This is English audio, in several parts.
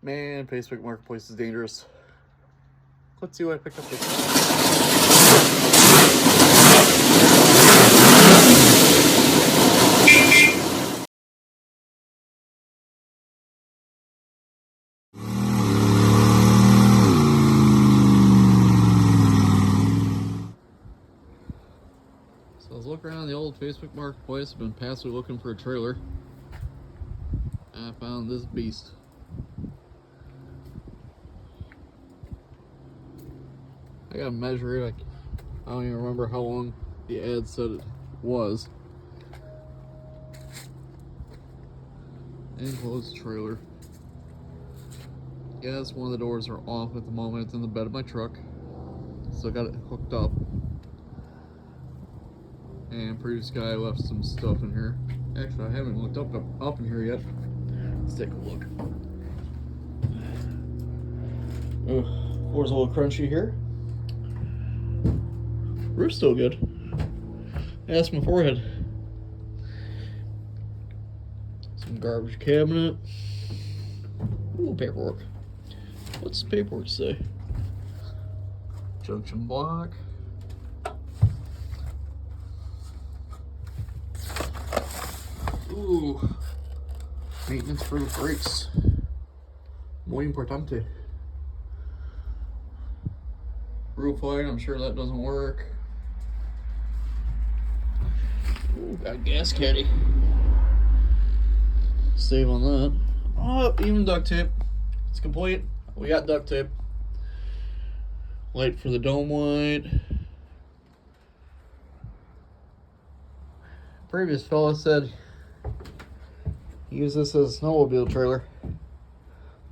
Man, Facebook Marketplace is dangerous. Let's see what I picked up this So I was looking around the old Facebook Marketplace. I've been passively looking for a trailer. And I found this beast. I gotta measure it. I don't even remember how long the ad said it was. Enclosed trailer. Yes, one of the doors are off at the moment. It's in the bed of my truck. So I got it hooked up. And previous guy left some stuff in here. Actually, I haven't looked up in here yet. Let's take a look. Floor's a little crunchy here. Roof's still good. That's my forehead. Some garbage cabinet. Ooh, paperwork. What's the paperwork say? Junction block. Ooh. Maintenance for the brakes. Muy importante. Roof light, I'm sure that doesn't work. Ooh, got a gas caddy. Save on that. Oh, even duct tape. It's complete. We got duct tape. Light for the dome light. Previous fella said use this as a snowmobile trailer.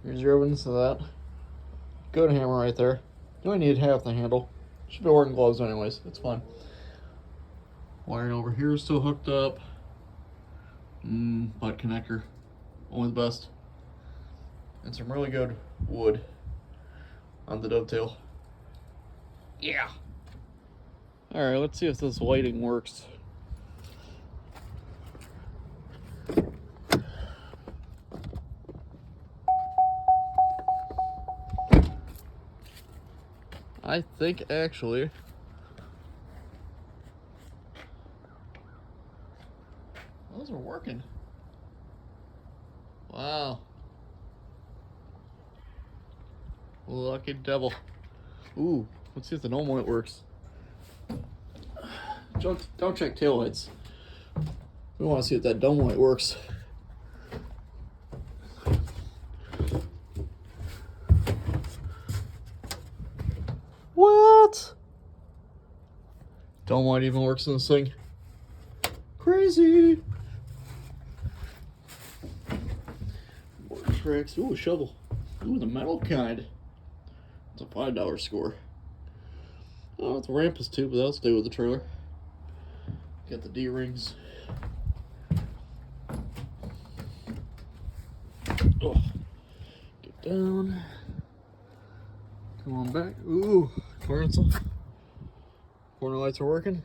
Here's your evidence of that. Good hammer right there. You only need half the handle. Should be wearing gloves anyways. It's fine. Wiring over here is still hooked up. Butt connector. Only the best. And some really good wood on the dovetail. Yeah. Alright, let's see if this lighting works. I think actually those are working. Wow. Lucky devil. Ooh, let's see if the dome light works. Don't check taillights. We want to see if that dome light works. What? Dome light even works in this thing. Crazy. More tricks. Ooh, a shovel. Ooh, the metal kind. It's a $5 score. Oh, it's a Rampus too, but that'll stay with the trailer. Got the D-rings. Oh. Get down. Come on back. Ooh, clearance. Corner lights are working.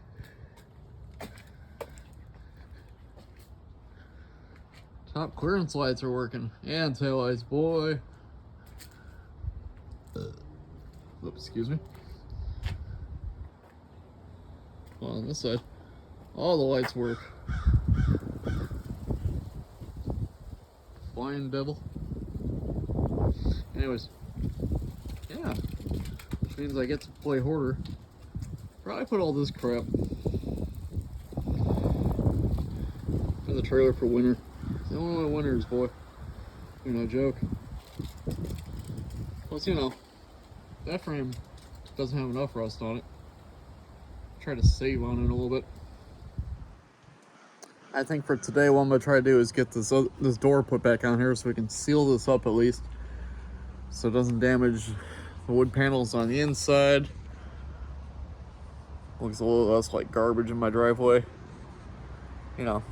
Top clearance lights are working. And tail lights, boy. Oops, excuse me. Well, on this side, all the lights work. Flying devil. Anyways, yeah, which means I get to play hoarder. Probably put all this crap in the trailer for winter. It's the only way winters, boy. You're no joke. Plus, you know, that frame doesn't have enough rust on it. Try to save on it a little bit. I think for today, what I'm gonna try to do is get this door put back on here so we can seal this up at least, so it doesn't damage the wood panels on the inside. Looks a little less like garbage in my driveway. You know,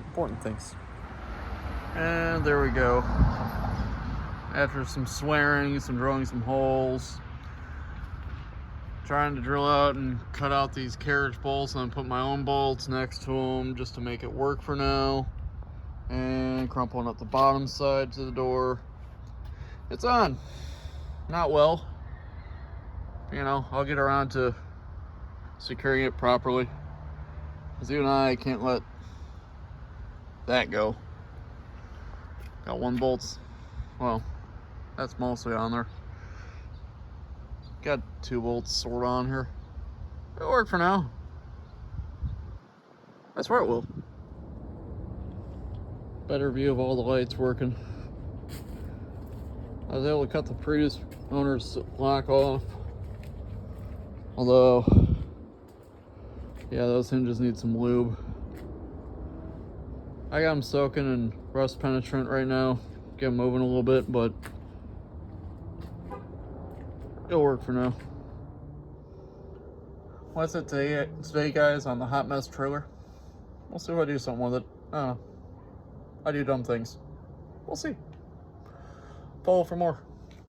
important things. And there we go. After some swearing, some drilling some holes, trying to drill out and cut out these carriage bolts and then put my own bolts next to them just to make it work for now. And crumpling up the bottom side to the door. It's on. Not well. You know, I'll get around to securing it properly. Because even I can't let that go. Got 1 bolt. Well, that's mostly on there. Got 2 bolts sort of on here. It'll work for now. I swear it will. Better view of all the lights working. I was able to cut the previous owner's lock off. Although, yeah, those hinges need some lube. I got them soaking in rust penetrant right now. Get them moving a little bit, but it'll work for now. What's it today, guys, on the Hot Mess trailer? We'll see if I do something with it. I don't know. I do dumb things. We'll see. Follow for more.